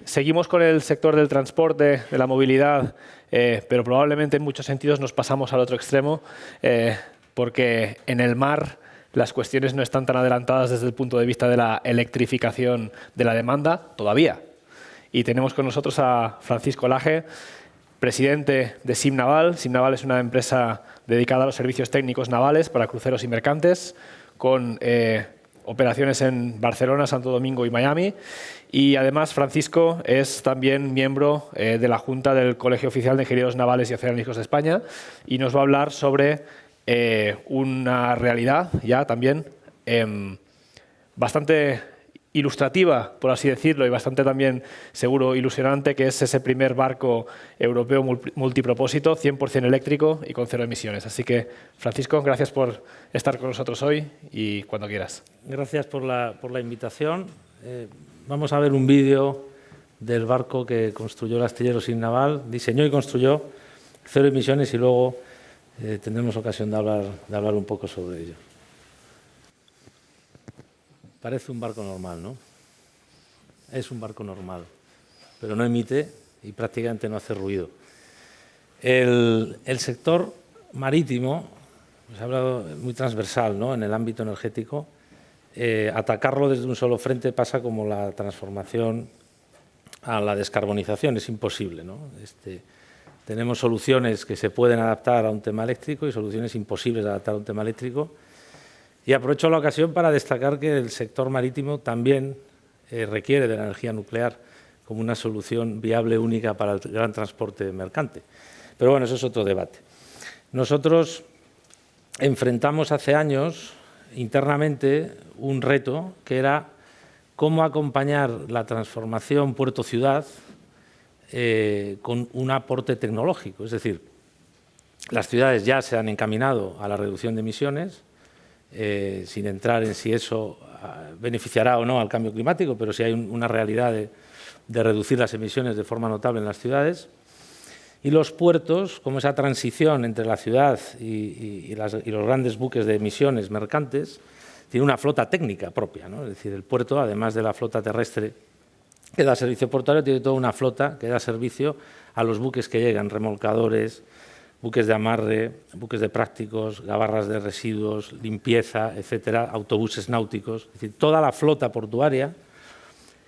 seguimos con el sector del transporte, de la movilidad, pero probablemente en muchos sentidos nos pasamos al otro extremo, porque en el mar las cuestiones no están tan adelantadas desde el punto de vista de la electrificación de la demanda todavía. Y tenemos con nosotros a Francisco Laje, presidente de SimNaval. SimNaval es una empresa dedicada a los servicios técnicos navales para cruceros y mercantes, con operaciones en Barcelona, Santo Domingo y Miami. Y además Francisco es también miembro de la Junta del Colegio Oficial de Ingenieros Navales y Oceánicos de España y nos va a hablar sobre una realidad ya también bastante ilustrativa, por así decirlo, y bastante también, seguro, ilusionante, que es ese primer barco europeo multipropósito, 100% eléctrico y con cero emisiones. Así que, Francisco, gracias por estar con nosotros hoy y cuando quieras. Gracias por la invitación. Vamos a ver un vídeo del barco que construyó el astillero SimNaval, diseñó y construyó, cero emisiones, y luego tendremos ocasión de hablar un poco sobre ello. Parece un barco normal, ¿no? Es un barco normal, pero no emite y prácticamente no hace ruido. El sector marítimo, se ha hablado muy transversal, ¿no? En el ámbito energético, atacarlo desde un solo frente pasa como la transformación a la descarbonización, es imposible, ¿no? Tenemos soluciones que se pueden adaptar a un tema eléctrico y soluciones imposibles de adaptar a un tema eléctrico. Y aprovecho la ocasión para destacar que el sector marítimo también requiere de la energía nuclear como una solución viable única para el gran transporte mercante. Pero bueno, eso es otro debate. Nosotros enfrentamos hace años internamente un reto que era cómo acompañar la transformación puerto-ciudad con un aporte tecnológico. Es decir, las ciudades ya se han encaminado a la reducción de emisiones, sin entrar en si eso beneficiará o no al cambio climático, pero sí hay una realidad de reducir las emisiones de forma notable en las ciudades. Y los puertos, como esa transición entre la ciudad y los grandes buques de emisiones mercantes, tiene una flota técnica propia, ¿no? Es decir, el puerto, además de la flota terrestre que da servicio portuario, tiene toda una flota que da servicio a los buques que llegan, remolcadores, buques de amarre, buques de prácticos, gabarras de residuos, limpieza, etcétera, autobuses náuticos. Es decir, toda la flota portuaria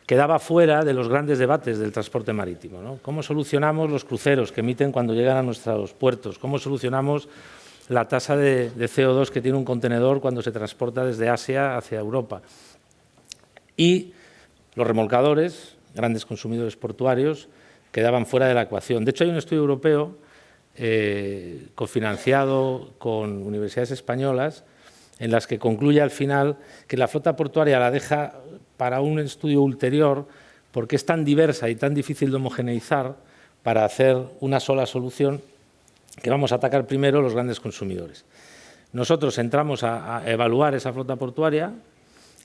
quedaba fuera de los grandes debates del transporte marítimo, ¿no? ¿Cómo solucionamos los cruceros que emiten cuando llegan a nuestros puertos? ¿Cómo solucionamos la tasa de CO2 que tiene un contenedor cuando se transporta desde Asia hacia Europa? Y los remolcadores, grandes consumidores portuarios, quedaban fuera de la ecuación. De hecho, hay un estudio europeo cofinanciado con universidades españolas, en las que concluye al final que la flota portuaria la deja para un estudio ulterior porque es tan diversa y tan difícil de homogeneizar para hacer una sola solución que vamos a atacar primero los grandes consumidores. Nosotros entramos a evaluar esa flota portuaria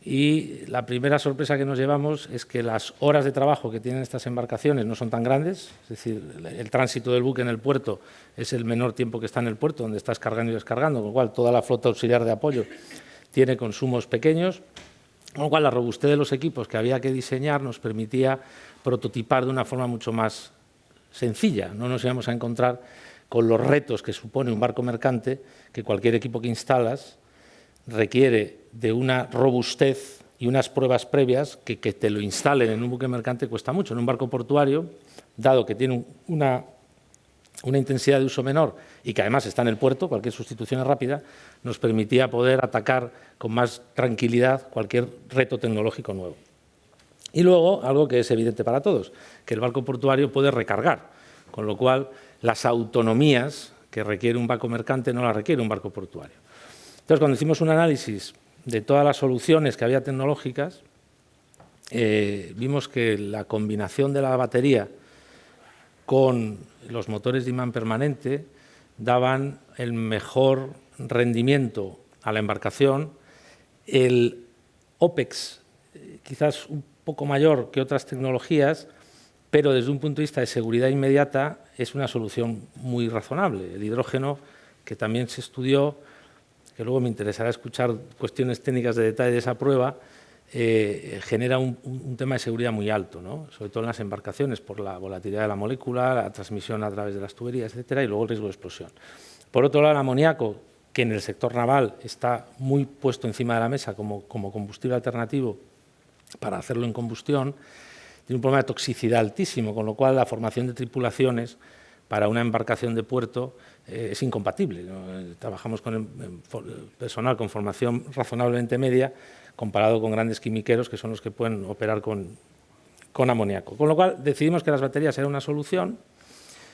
y la primera sorpresa que nos llevamos es que las horas de trabajo que tienen estas embarcaciones no son tan grandes, es decir, el tránsito del buque en el puerto es el menor tiempo que está en el puerto, donde estás cargando y descargando, con lo cual toda la flota auxiliar de apoyo tiene consumos pequeños, con lo cual la robustez de los equipos que había que diseñar nos permitía prototipar de una forma mucho más sencilla. No nos íbamos a encontrar con los retos que supone un barco mercante, que cualquier equipo que instalas requiere de una robustez y unas pruebas previas que te lo instalen en un buque mercante cuesta mucho. En un barco portuario, dado que tiene una intensidad de uso menor y que además está en el puerto, cualquier sustitución es rápida, nos permitía poder atacar con más tranquilidad cualquier reto tecnológico nuevo. Y luego, algo que es evidente para todos, que el barco portuario puede recargar, con lo cual las autonomías que requiere un barco mercante no las requiere un barco portuario. Entonces, cuando hicimos un análisis de todas las soluciones que había tecnológicas, vimos que la combinación de la batería con los motores de imán permanente daban el mejor rendimiento a la embarcación, el OPEX quizás un poco mayor que otras tecnologías, pero desde un punto de vista de seguridad inmediata es una solución muy razonable. El hidrógeno, que también se estudió, que luego me interesará escuchar cuestiones técnicas de detalle de esa prueba, genera un tema de seguridad muy alto, ¿no? Sobre todo en las embarcaciones, por la volatilidad de la molécula, la transmisión a través de las tuberías, etcétera, y luego el riesgo de explosión. Por otro lado, el amoníaco, que en el sector naval está muy puesto encima de la mesa como combustible alternativo para hacerlo en combustión, tiene un problema de toxicidad altísimo, con lo cual la formación de tripulaciones para una embarcación de puerto es incompatible, ¿no? Trabajamos con el personal con formación razonablemente media, comparado con grandes quimiqueros que son los que pueden operar con amoníaco. Con lo cual decidimos que las baterías eran una solución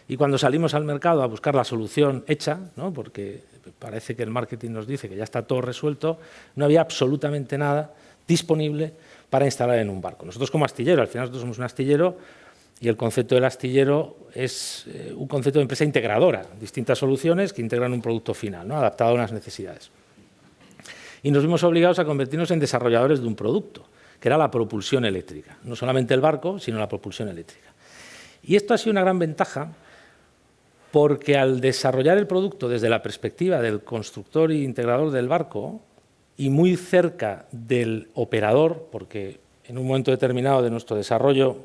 y cuando salimos al mercado a buscar la solución hecha, ¿no? Porque parece que el marketing nos dice que ya está todo resuelto, no había absolutamente nada disponible para instalar en un barco. Nosotros como astillero, al final nosotros somos un astillero y el concepto del astillero es un concepto de empresa integradora, distintas soluciones que integran un producto final, ¿no? Adaptado a unas necesidades. Y nos vimos obligados a convertirnos en desarrolladores de un producto, que era la propulsión eléctrica. No solamente el barco, sino la propulsión eléctrica. Y esto ha sido una gran ventaja porque al desarrollar el producto desde la perspectiva del constructor e integrador del barco y muy cerca del operador, porque en un momento determinado de nuestro desarrollo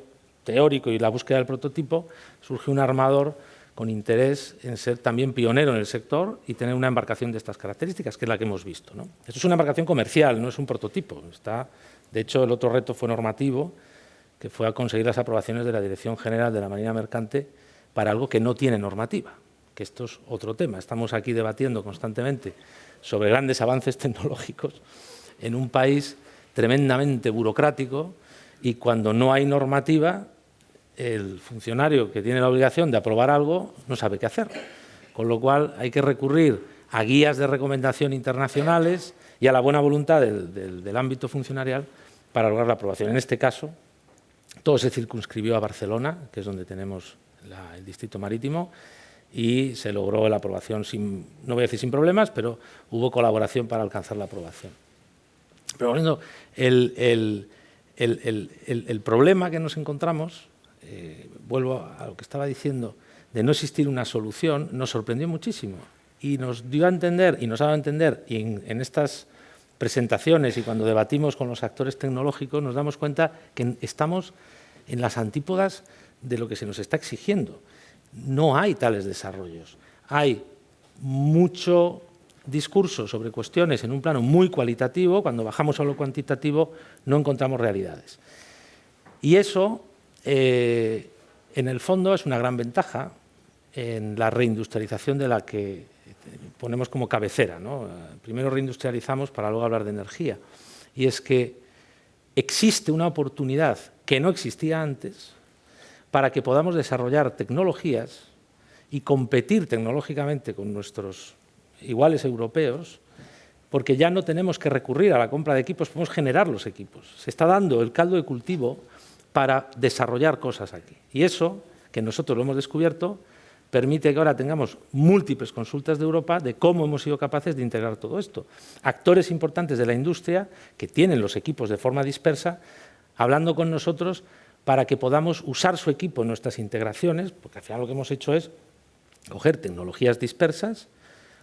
teórico y la búsqueda del prototipo, surge un armador con interés en ser también pionero en el sector y tener una embarcación de estas características, que es la que hemos visto, ¿no? Esto es una embarcación comercial, no es un prototipo. De hecho, el otro reto fue normativo, que fue a conseguir las aprobaciones de la Dirección General de la Marina Mercante para algo que no tiene normativa, que esto es otro tema. Estamos aquí debatiendo constantemente sobre grandes avances tecnológicos en un país tremendamente burocrático y cuando no hay normativa, el funcionario que tiene la obligación de aprobar algo no sabe qué hacer. Con lo cual hay que recurrir a guías de recomendación internacionales y a la buena voluntad del ámbito funcionarial para lograr la aprobación. En este caso, todo se circunscribió a Barcelona, que es donde tenemos el distrito marítimo, y se logró la aprobación, no voy a decir sin problemas, pero hubo colaboración para alcanzar la aprobación. Pero bueno, el problema que nos encontramos, vuelvo a lo que estaba diciendo, de no existir una solución, nos sorprendió muchísimo y nos dio a entender, y nos ha dado a entender, y en estas presentaciones y cuando debatimos con los actores tecnológicos, nos damos cuenta que estamos en las antípodas de lo que se nos está exigiendo. No hay tales desarrollos. Hay mucho discurso sobre cuestiones en un plano muy cualitativo, cuando bajamos a lo cuantitativo no encontramos realidades. Y eso, en el fondo, es una gran ventaja en la reindustrialización de la que ponemos como cabecera, ¿no? Primero reindustrializamos para luego hablar de energía. Y es que existe una oportunidad que no existía antes para que podamos desarrollar tecnologías y competir tecnológicamente con nuestros iguales europeos, porque ya no tenemos que recurrir a la compra de equipos, podemos generar los equipos. Se está dando el caldo de cultivo para desarrollar cosas aquí. Y eso, que nosotros lo hemos descubierto, permite que ahora tengamos múltiples consultas de Europa de cómo hemos sido capaces de integrar todo esto. Actores importantes de la industria que tienen los equipos de forma dispersa, hablando con nosotros para que podamos usar su equipo en nuestras integraciones, porque al final lo que hemos hecho es coger tecnologías dispersas,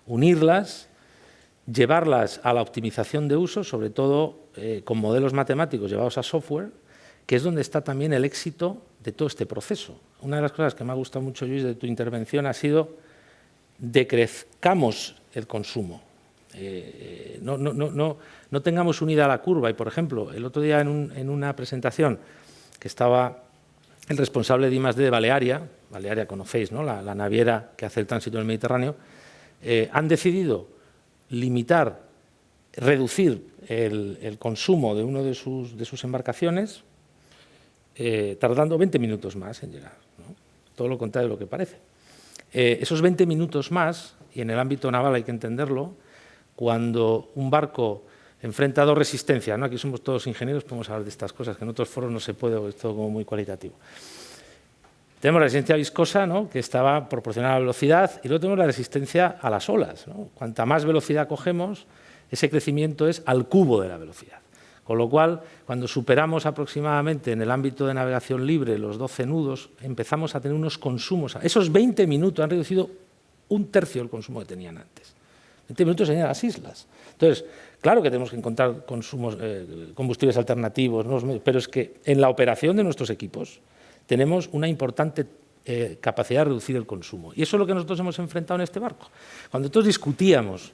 unirlas, llevarlas a la optimización de uso, sobre todo con modelos matemáticos llevados a software, que es donde está también el éxito de todo este proceso. Una de las cosas que me ha gustado mucho, Luis, de tu intervención ha sido decrezcamos el consumo. No tengamos unida la curva. Y, por ejemplo, el otro día en una presentación que estaba el responsable de I+D de Balearia conocéis, ¿no? la naviera que hace el tránsito en el Mediterráneo, han decidido limitar, reducir el consumo de una de sus embarcaciones, tardando 20 minutos más en llegar, ¿no? Todo lo contrario de lo que parece. Esos 20 minutos más, y en el ámbito naval hay que entenderlo, cuando un barco enfrenta dos resistencias, ¿no? Aquí somos todos ingenieros, podemos hablar de estas cosas, que en otros foros no se puede, es todo como muy cualitativo. Tenemos la resistencia viscosa, ¿no? Que estaba proporcional a la velocidad, y luego tenemos la resistencia a las olas, ¿no? Cuanta más velocidad cogemos, ese crecimiento es al cubo de la velocidad. Con lo cual, cuando superamos aproximadamente en el ámbito de navegación libre los 12 nudos, empezamos a tener unos consumos. Esos 20 minutos han reducido un tercio del consumo que tenían antes. 20 minutos en las islas. Entonces, Claro que tenemos que encontrar combustibles alternativos, ¿no? Pero es que en la operación de nuestros equipos tenemos una importante capacidad de reducir el consumo. Y eso es lo que nosotros hemos enfrentado en este barco. Cuando nosotros discutíamos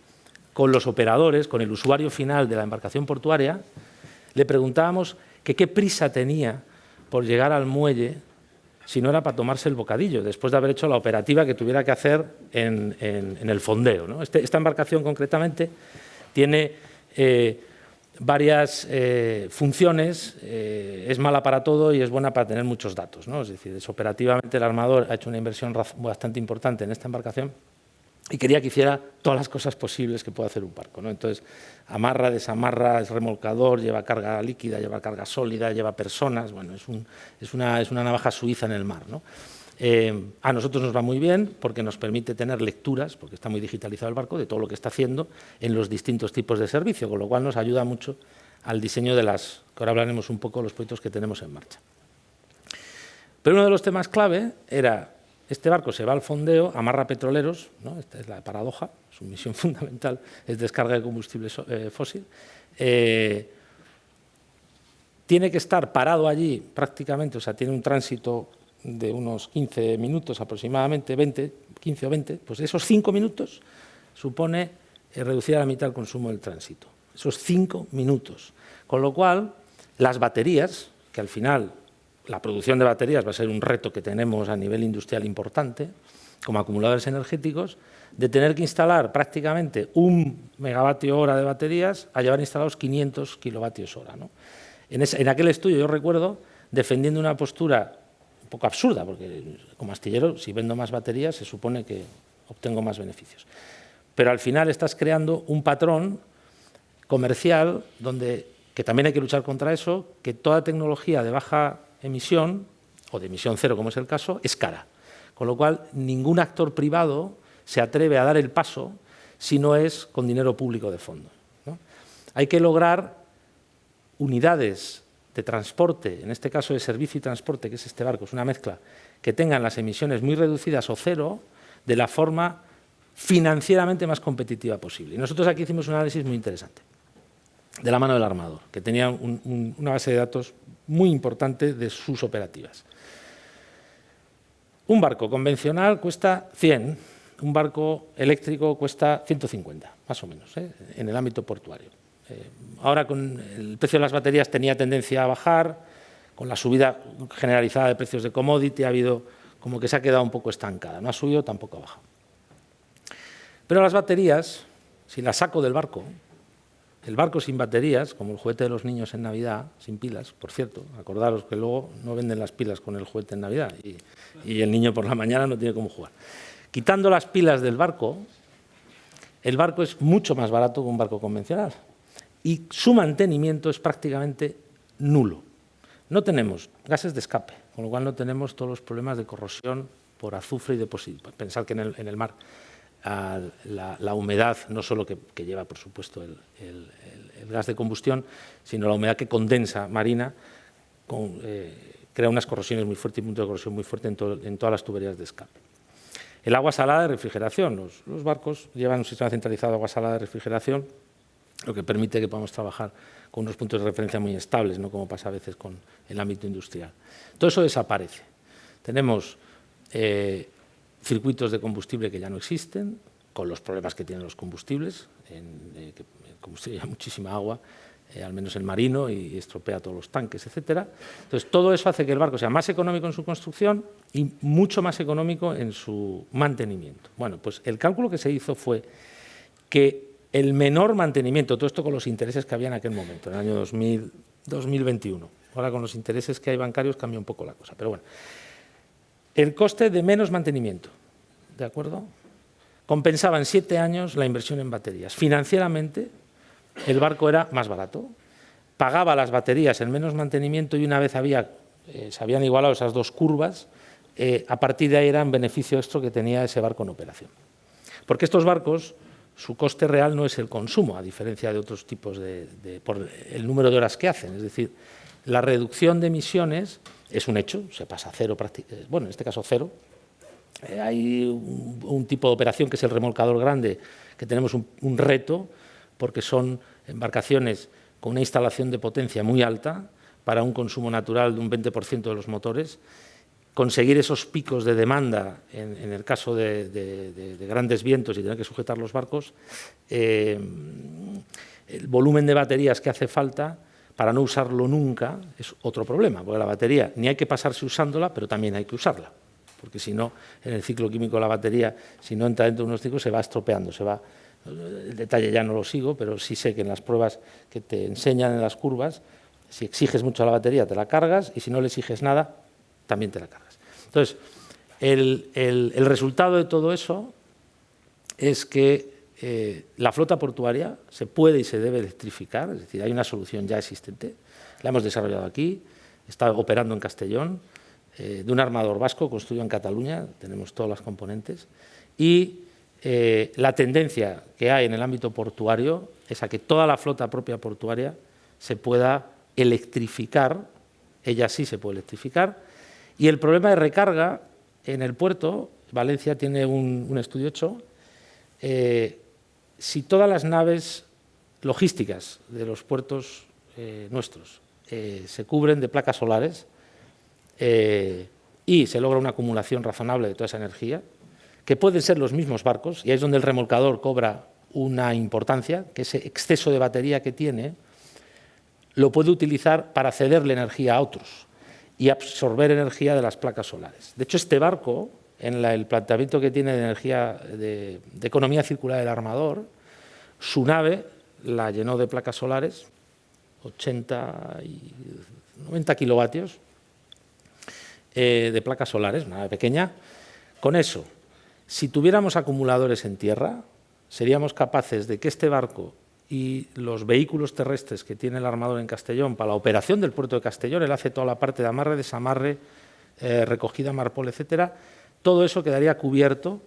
con los operadores, con el usuario final de la embarcación portuaria, le preguntábamos que qué prisa tenía por llegar al muelle si no era para tomarse el bocadillo, después de haber hecho la operativa que tuviera que hacer en el fondeo, ¿no? Esta embarcación concretamente tiene varias funciones, es mala para todo y es buena para tener muchos datos, ¿no? Es decir, operativamente el armador ha hecho una inversión bastante importante en esta embarcación y quería que hiciera todas las cosas posibles que puede hacer un barco, ¿no? Entonces, amarra, desamarra, es remolcador, lleva carga líquida, lleva carga sólida, lleva personas, bueno, es una navaja suiza en el mar, ¿no? A nosotros nos va muy bien porque nos permite tener lecturas, porque está muy digitalizado el barco, de todo lo que está haciendo en los distintos tipos de servicio, con lo cual nos ayuda mucho al diseño de que ahora hablaremos un poco de los proyectos que tenemos en marcha. Pero uno de los temas clave era, este barco se va al fondeo, amarra petroleros, ¿no? Esta es la paradoja, su misión fundamental es descarga de combustible fósil. Tiene que estar parado allí prácticamente, o sea, tiene un tránsito de unos 15 minutos aproximadamente, 15 o 20, pues esos 5 minutos supone reducir a la mitad el consumo del tránsito. Esos 5 minutos. Con lo cual, las baterías, que al final la producción de baterías va a ser un reto que tenemos a nivel industrial importante, como acumuladores energéticos, de tener que instalar prácticamente 1 megavatio hora de baterías a llevar instalados 500 kilovatios hora, ¿no? En aquel estudio yo recuerdo defendiendo una postura un poco absurda, porque como astillero, si vendo más baterías, se supone que obtengo más beneficios. Pero al final estás creando un patrón comercial que también hay que luchar contra eso, que toda tecnología de baja emisión, o de emisión cero, como es el caso, es cara. Con lo cual, ningún actor privado se atreve a dar el paso si no es con dinero público de fondo, ¿no? Hay que lograr unidades de transporte, en este caso de servicio y transporte, que es este barco, es una mezcla, que tengan las emisiones muy reducidas o cero, de la forma financieramente más competitiva posible. Y nosotros aquí hicimos un análisis muy interesante, de la mano del armador, que tenía una base de datos muy importante de sus operativas. Un barco convencional cuesta 100, un barco eléctrico cuesta 150, más o menos, en el ámbito portuario. Ahora con el precio de las baterías tenía tendencia a bajar, con la subida generalizada de precios de commodity ha habido como que se ha quedado un poco estancada, no ha subido, tampoco ha bajado. Pero las baterías, si las saco del barco, el barco sin baterías, como el juguete de los niños en Navidad, sin pilas, por cierto, acordaros que luego no venden las pilas con el juguete en Navidad y el niño por la mañana no tiene cómo jugar. Quitando las pilas del barco, el barco es mucho más barato que un barco convencional y su mantenimiento es prácticamente nulo. No tenemos gases de escape, con lo cual no tenemos todos los problemas de corrosión por azufre y depósito. Pensar que en el mar la humedad, no solo que lleva, por supuesto, el gas de combustión, sino la humedad que condensa marina, crea unas corrosiones muy fuertes y puntos de corrosión muy fuerte en todas las tuberías de escape. El agua salada de refrigeración. Los barcos llevan un sistema centralizado de agua salada de refrigeración, lo que permite que podamos trabajar con unos puntos de referencia muy estables, no como pasa a veces con el ámbito industrial. Todo eso desaparece. Tenemos circuitos de combustible que ya no existen, con los problemas que tienen los combustibles, que el combustible lleva muchísima agua, al menos el marino, y estropea todos los tanques, etcétera. Entonces, todo eso hace que el barco sea más económico en su construcción y mucho más económico en su mantenimiento. Bueno, pues el cálculo que se hizo fue que el menor mantenimiento, todo esto con los intereses que había en aquel momento, en el año 2021, ahora con los intereses que hay bancarios cambia un poco la cosa, pero bueno, el coste de menos mantenimiento, ¿de acuerdo?, compensaba en 7 años la inversión en baterías. Financieramente, el barco era más barato, pagaba las baterías en menos mantenimiento y una vez se habían igualado esas dos curvas, a partir de ahí era un beneficio extra que tenía ese barco en operación. Porque estos barcos, su coste real no es el consumo, a diferencia de otros tipos por el número de horas que hacen. Es decir, la reducción de emisiones es un hecho, se pasa a cero, bueno, en este caso cero. Hay un tipo de operación que es el remolcador grande, que tenemos un reto, porque son embarcaciones con una instalación de potencia muy alta para un consumo natural de un 20% de los motores, conseguir esos picos de demanda en el caso de grandes vientos y tener que sujetar los barcos, el volumen de baterías que hace falta para no usarlo nunca es otro problema, porque la batería ni hay que pasarse usándola, pero también hay que usarla, porque si no, en el ciclo químico de la batería, si no entra dentro de unos ciclos, se va estropeando, el detalle ya no lo sigo, pero sí sé que en las pruebas que te enseñan en las curvas, si exiges mucho a la batería te la cargas y si no le exiges nada, también te la cargas. Entonces, el resultado de todo eso es que la flota portuaria se puede y se debe electrificar, es decir, hay una solución ya existente, la hemos desarrollado aquí, está operando en Castellón, de un armador vasco construido en Cataluña, tenemos todos los componentes, y la tendencia que hay en el ámbito portuario es a que toda la flota propia portuaria se pueda electrificar, ella sí se puede electrificar, y el problema de recarga en el puerto, Valencia tiene un estudio hecho, si todas las naves logísticas de los puertos nuestros se cubren de placas solares y se logra una acumulación razonable de toda esa energía, que pueden ser los mismos barcos, y ahí es donde el remolcador cobra una importancia, que ese exceso de batería que tiene lo puede utilizar para cederle energía a otros y absorber energía de las placas solares. De hecho, este barco, en el planteamiento que tiene de energía de economía circular del armador, su nave la llenó de placas solares, 80 y 90 kilovatios de placas solares, una nave pequeña. Con eso, si tuviéramos acumuladores en tierra, seríamos capaces de que este barco y los vehículos terrestres que tiene el armador en Castellón para la operación del puerto de Castellón, él hace toda la parte de amarre, desamarre, recogida, marpol, etcétera, todo eso quedaría cubierto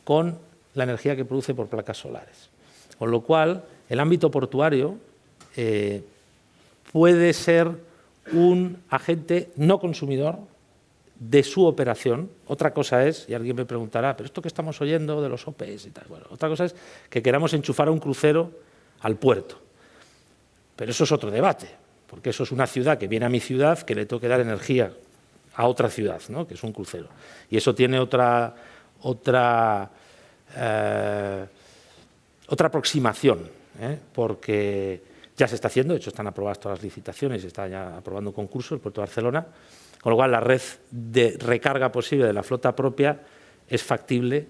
con la energía que produce por placas solares. Con lo cual, el ámbito portuario puede ser un agente no consumidor de su operación. Otra cosa es, y alguien me preguntará, pero esto que estamos oyendo de los OPEs y tal, bueno, otra cosa es que queramos enchufar a un crucero al puerto. Pero eso es otro debate, porque eso es una ciudad que viene a mi ciudad que le tengo que dar energía a otra ciudad, ¿no?, que es un crucero. Y eso tiene otra aproximación, porque ya se está haciendo, de hecho están aprobadas todas las licitaciones, se está ya aprobando un concurso, el puerto de Barcelona, con lo cual la red de recarga posible de la flota propia es factible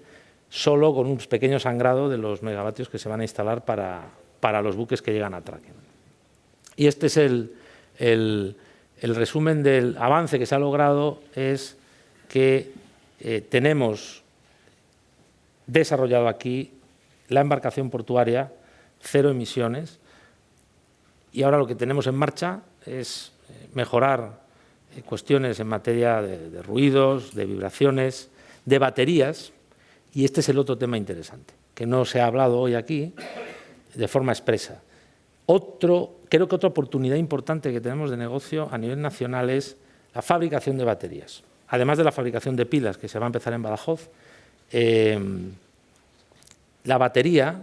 solo con un pequeño sangrado de los megavatios que se van a instalar para los buques que llegan a atraque. Y este es el resumen del avance que se ha logrado, es que tenemos desarrollado aquí la embarcación portuaria, 0 emisiones, y ahora lo que tenemos en marcha es mejorar cuestiones en materia de ruidos, de vibraciones, de baterías, y este es el otro tema interesante, que no se ha hablado hoy aquí de forma expresa. Creo que otra oportunidad importante que tenemos de negocio a nivel nacional es la fabricación de baterías. Además de la fabricación de pilas, que se va a empezar en Badajoz, la batería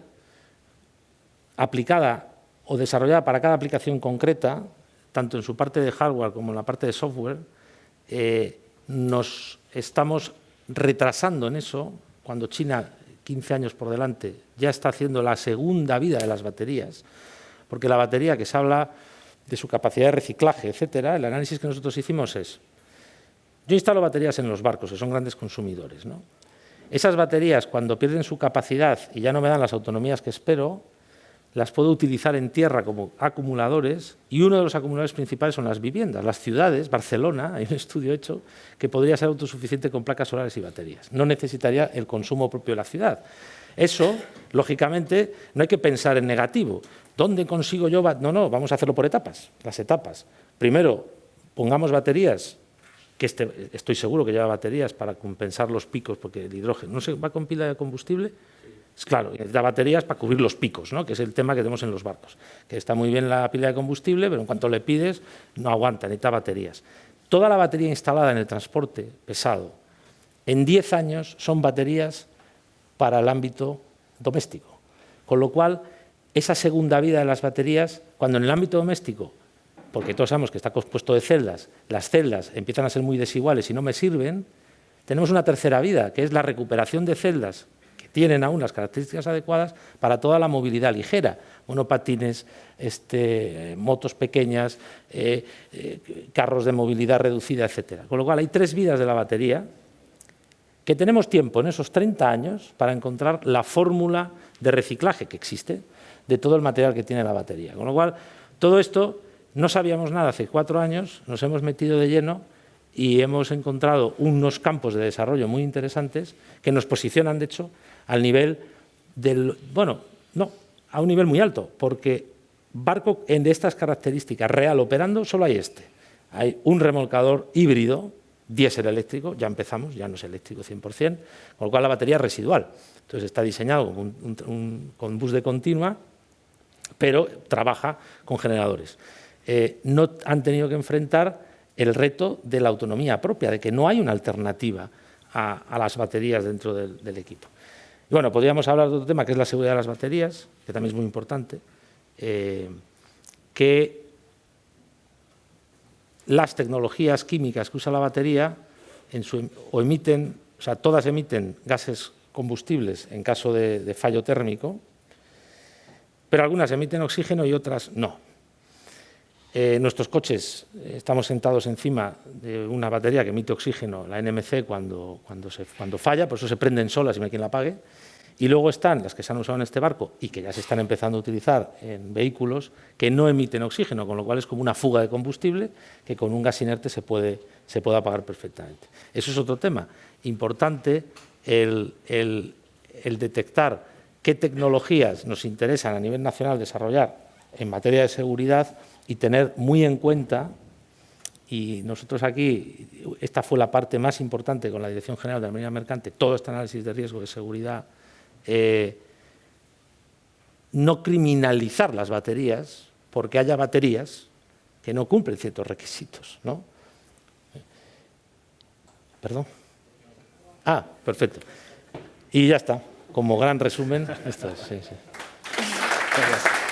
aplicada o desarrollada para cada aplicación concreta, tanto en su parte de hardware como en la parte de software, nos estamos retrasando en eso, cuando China, 15 años por delante, ya está haciendo la segunda vida de las baterías, porque la batería, que se habla de su capacidad de reciclaje, etcétera, el análisis que nosotros hicimos es, yo instalo baterías en los barcos, que son grandes consumidores, ¿no? Esas baterías, cuando pierden su capacidad y ya no me dan las autonomías que espero, las puedo utilizar en tierra como acumuladores, y uno de los acumuladores principales son las viviendas, las ciudades. Barcelona, hay un estudio hecho que podría ser autosuficiente con placas solares y baterías. No necesitaría el consumo propio de la ciudad. Eso, lógicamente, no hay que pensar en negativo. ¿Dónde consigo yo? No, vamos a hacerlo por etapas, las etapas. Primero, pongamos baterías, que estoy seguro que lleva baterías para compensar los picos, porque el hidrógeno, ¿no se va con pila de combustible? Claro, necesita baterías para cubrir los picos, ¿no?, que es el tema que tenemos en los barcos, que está muy bien la pila de combustible, pero en cuanto le pides no aguanta, necesita baterías. Toda la batería instalada en el transporte pesado en 10 años son baterías para el ámbito doméstico, con lo cual esa segunda vida de las baterías, cuando en el ámbito doméstico, porque todos sabemos que está compuesto de celdas, las celdas empiezan a ser muy desiguales y no me sirven, tenemos una tercera vida, que es la recuperación de celdas que tienen aún las características adecuadas para toda la movilidad ligera, monopatines, motos pequeñas, carros de movilidad reducida, etc. Con lo cual hay 3 vidas de la batería que tenemos tiempo en esos 30 años para encontrar la fórmula de reciclaje que existe de todo el material que tiene la batería. Con lo cual, todo esto no sabíamos nada hace 4 años, nos hemos metido de lleno y hemos encontrado unos campos de desarrollo muy interesantes que nos posicionan, de hecho, al nivel del... Bueno, no, a un nivel muy alto, porque barco de estas características real operando solo hay este. Hay un remolcador híbrido, diésel eléctrico, ya empezamos, ya no es eléctrico 100%, con lo cual la batería es residual. Entonces está diseñado con bus de continua, pero trabaja con generadores. No han tenido que enfrentar el reto de la autonomía propia, de que no hay una alternativa a las baterías dentro del equipo. Y bueno, podríamos hablar de otro tema, que es la seguridad de las baterías, que también es muy importante, que las tecnologías químicas que usa la batería todas emiten gases combustibles en caso de fallo térmico, pero algunas emiten oxígeno y otras no. Nuestros coches estamos sentados encima de una batería que emite oxígeno, la NMC, cuando falla, por eso se prenden solas y no hay quien la apague. Y luego están las que se han usado en este barco y que ya se están empezando a utilizar en vehículos que no emiten oxígeno, con lo cual es como una fuga de combustible que con un gas inerte se puede apagar perfectamente. Eso es otro tema importante, el detectar qué tecnologías nos interesan a nivel nacional desarrollar en materia de seguridad y tener muy en cuenta, y nosotros aquí, esta fue la parte más importante con la Dirección General de la Marina Mercante, todo este análisis de riesgo de seguridad, no criminalizar las baterías porque haya baterías que no cumplen ciertos requisitos, ¿no? ¿Perdón? Ah, perfecto. Y ya está, como gran resumen, esto es, sí. Gracias.